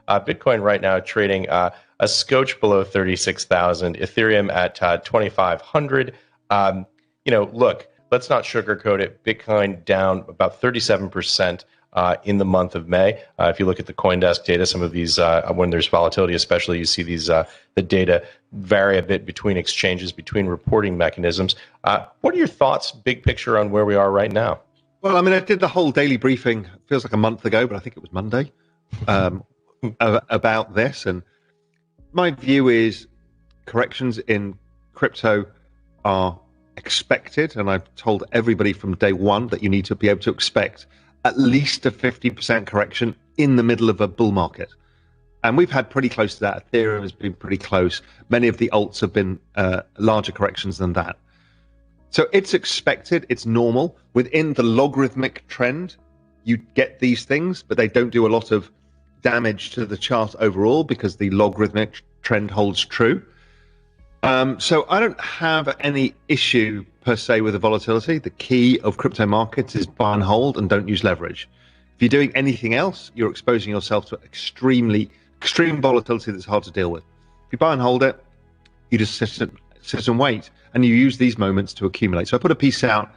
Bitcoin right now trading a scotch below 36,000, Ethereum at 2,500. Look, let's not sugarcoat it. Bitcoin down about 37% in the month of May. If you look at the CoinDesk data, some of these, when there's volatility especially, you see these the data vary a bit between exchanges, between reporting mechanisms. What are your thoughts, big picture, on where we are right now? Well, I mean, I did the whole daily briefing, feels like a month ago, but I think it was Monday, about this. And my view is corrections in crypto are expected. And I've told everybody from day one that you need to be able to expect at least a 50% correction in the middle of a bull market. And we've had pretty close to that. Ethereum has been pretty close. Many of the alts have been larger corrections than that. So it's expected, it's normal. Within the logarithmic trend, you get these things, but they don't do a lot of damage to the chart overall because the logarithmic trend holds true. So I don't have any issue per se with the volatility. The key of crypto markets is buy and hold and don't use leverage. If you're doing anything else, you're exposing yourself to extreme volatility that's hard to deal with. If you buy and hold it, you just sit and wait, and you use these moments to accumulate. So I put a piece out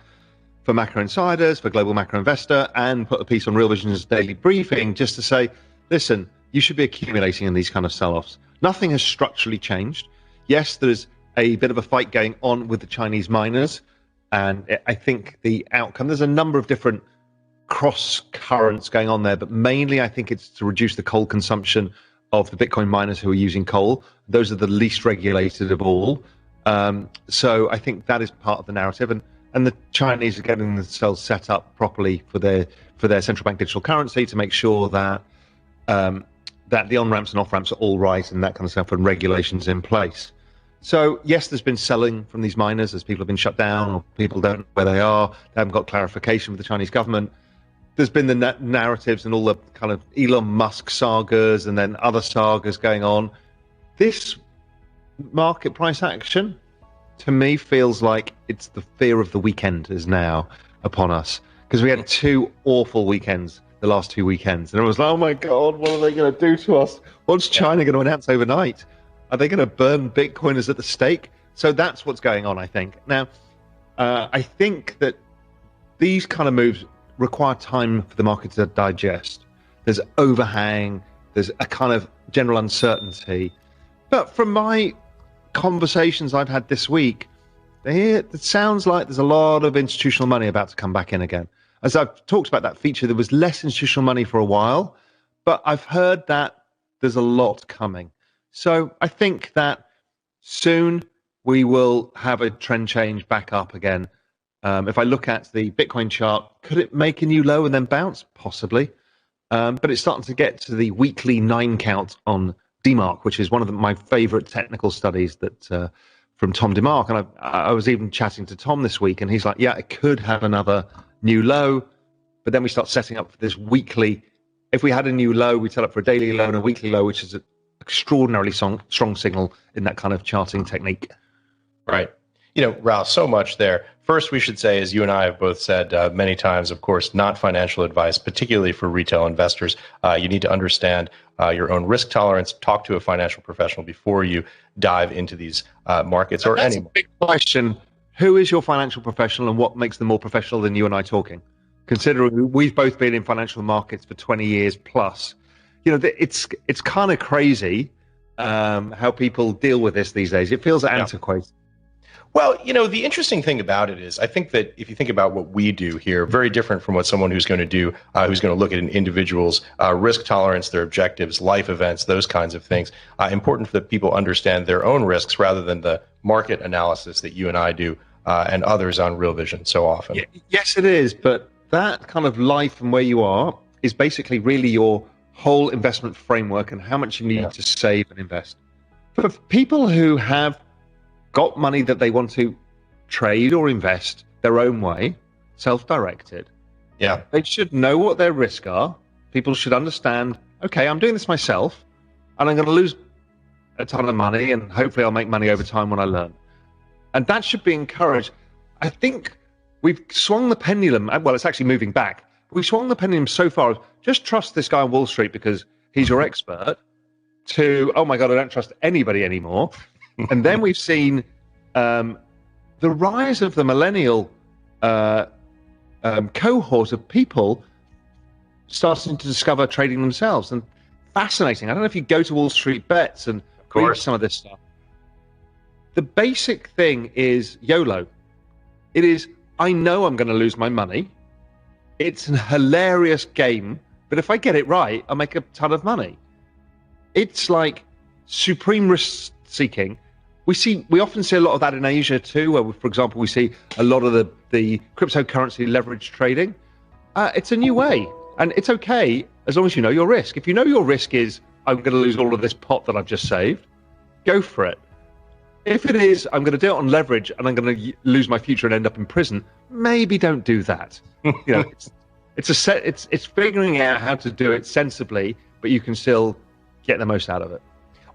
for Macro Insiders, for Global Macro Investor, and put a piece on Real Vision's daily briefing just to say, listen, you should be accumulating in these kind of sell-offs. Nothing has structurally changed. Yes, there's a bit of a fight going on with the Chinese miners, and I think the outcome, there's a number of different cross currents going on there, but mainly I think it's to reduce the coal consumption of the Bitcoin miners who are using coal. Those are the least regulated of all. So I think that is part of the narrative, and the Chinese are getting themselves set up properly for their central bank digital currency to make sure that that the on-ramps and off-ramps are all right and that kind of stuff, and regulations in place. So yes, there's been selling from these miners as people have been shut down or people don't know where they are. They haven't got clarification with the Chinese government. There's been the narratives and all the kind of Elon Musk sagas and then other sagas going on. This market price action, to me, feels like it's the fear of the weekend is now upon us, because we had two awful weekends, the last 2 weekends, and it was like, oh my God, what are they going to do to us? What's China going to announce overnight? Are they going to burn Bitcoiners at the stake? So that's what's going on, I think. Now, I think that these kind of moves require time for the market to digest. There's overhang, there's a kind of general uncertainty. But from my conversations I've had this week, it sounds like there's a lot of institutional money about to come back in again. As I've talked about that feature, there was less institutional money for a while, but I've heard that there's a lot coming. So I think that soon we will have a trend change back up again. If I look at the Bitcoin chart, could it make a new low and then bounce? Possibly. But it's starting to get to the weekly 9 count on DMARC, which is one of my favorite technical studies that from Tom DeMark. And I was even chatting to Tom this week, and he's like, yeah, it could have another new low. But then we start setting up for this weekly. If we had a new low, we'd set up for a daily low and a weekly low, which is an extraordinarily strong signal in that kind of charting technique. Right. Raoul, so much there. First, we should say, as you and I have both said many times, of course, not financial advice, particularly for retail investors. You need to understand your own risk tolerance. Talk to a financial professional before you dive into these markets or any. That's a big question. Who is your financial professional, and what makes them more professional than you and I talking? Considering we've both been in financial markets for 20 years plus, it's kind of crazy how people deal with this these days. It feels antiquated. Well, the interesting thing about it is I think that if you think about what we do here, very different from what someone who's going to do, who's going to look at an individual's risk tolerance, their objectives, life events, those kinds of things. Important that people understand their own risks rather than the market analysis that you and I do and others on Real Vision so often. Yeah, yes, it is. But that kind of life and where you are is basically really your whole investment framework and how much you need to save and invest. For people who have got money that they want to trade or invest their own way, self-directed, they should know what their risks are. People should understand, okay, I'm doing this myself, and I'm going to lose a ton of money, and hopefully I'll make money over time when I learn. And that should be encouraged. I think we've swung the pendulum. Well, it's actually moving back. We swung the pendulum so far. Just trust this guy on Wall Street because he's your expert, to, oh my God, I don't trust anybody anymore. And then we've seen the rise of the millennial cohort of people starting to discover trading themselves. And fascinating. I don't know if you go to Wall Street Bets and read some of this stuff. The basic thing is YOLO. It is, I know I'm going to lose my money. It's a hilarious game, but if I get it right, I'll make a ton of money. It's like supreme risk seeking. We often see a lot of that in Asia too, where, for example, we see a lot of the cryptocurrency leverage trading. It's a new way, and it's okay as long as you know your risk. If you know your risk is, I'm going to lose all of this pot that I've just saved, go for it. If it is, I'm going to do it on leverage and I'm going to lose my future and end up in prison, maybe don't do that. It's figuring out how to do it sensibly, but you can still get the most out of it.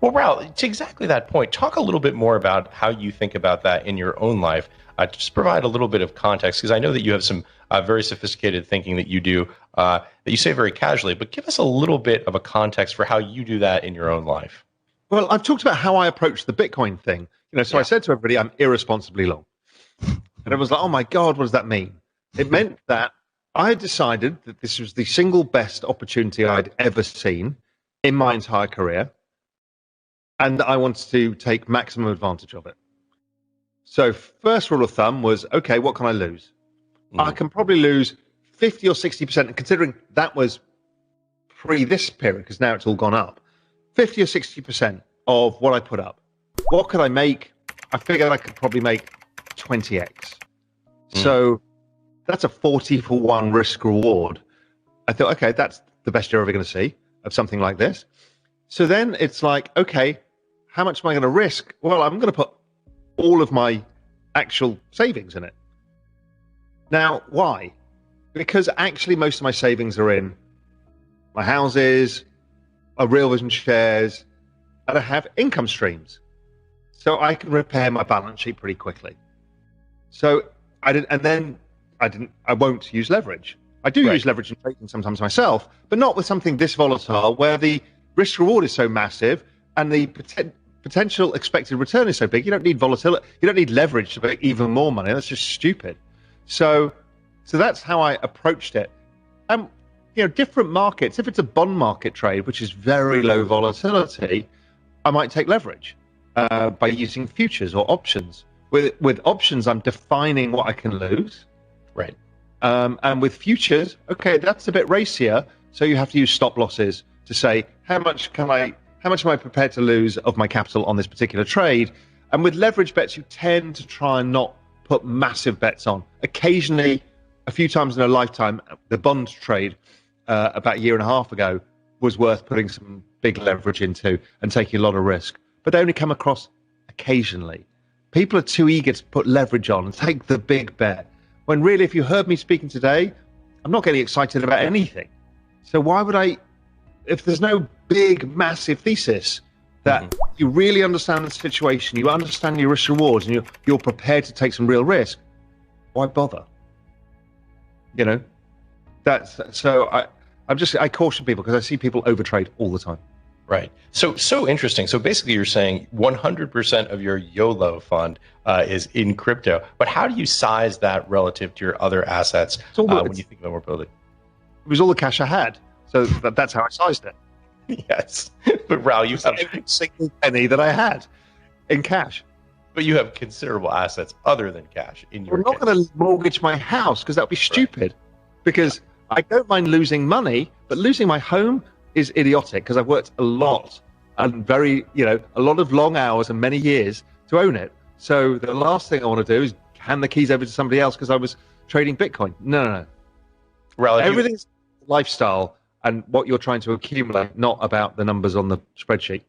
Well, Raoul, to exactly that point, talk a little bit more about how you think about that in your own life. Just provide a little bit of context, because I know that you have some very sophisticated thinking that you do, that you say very casually, but give us a little bit of a context for how you do that in your own life. Well, I've talked about how I approach the Bitcoin thing. I said to everybody, I'm irresponsibly long. And everyone's like, oh my God, what does that mean? It meant that I had decided that this was the single best opportunity I'd ever seen in my entire career. And I wanted to take maximum advantage of it. So first rule of thumb was, okay, what can I lose? I can probably lose 50 or 60%, and considering that was pre this period, because now it's all gone up, 50 or 60% of what I put up. What could I make? I figured I could probably make 20x. So that's a 40-for-1 risk reward. I thought, okay, that's the best you're ever going to see of something like this. So then it's like, okay, how much am I going to risk? Well, I'm going to put all of my actual savings in it. Now, why? Because actually most of my savings are in my houses, my Real Vision shares, and I have income streams. So I can repair my balance sheet pretty quickly. So I won't use leverage. I do use leverage in trading sometimes myself, but not with something this volatile where the risk reward is so massive and the potential expected return is so big. You don't need volatility. You don't need leverage to make even more money. That's just stupid. So that's how I approached it. Different markets, if it's a bond market trade, which is very low volatility, I might take leverage by using futures or options. With options, I'm defining what I can lose. Right. And with futures, okay, that's a bit racier. So you have to use stop losses to say, how much am I prepared to lose of my capital on this particular trade? And with leverage bets, you tend to try and not put massive bets on. Occasionally, a few times in a lifetime, the bond trade about a year and a half ago was worth putting some big leverage into and taking a lot of risk. But they only come across occasionally. People are too eager to put leverage on and take the big bet. When really, if you heard me speaking today, I'm not getting excited about anything. So why would I, if there's no big, massive thesis that you really understand the situation, you understand your risk rewards, and you're prepared to take some real risk, why bother? That's so I caution people because I see people overtrade all the time. Right. So interesting. So basically you're saying 100% of your YOLO fund is in crypto, but how do you size that relative to your other assets when you think about more building? It was all the cash I had. So that's how I sized it. Yes. But Raoul, you have every single penny that I had in cash. But you have considerable assets other than cash in your I'm not going to mortgage my house because that would be stupid. Right. Because I don't mind losing money, but losing my home is idiotic because I've worked a lot and a lot of long hours and many years to own it. So the last thing I want to do is hand the keys over to somebody else because I was trading Bitcoin. No. Raoul, everything's lifestyle and what you're trying to accumulate, not about the numbers on the spreadsheet.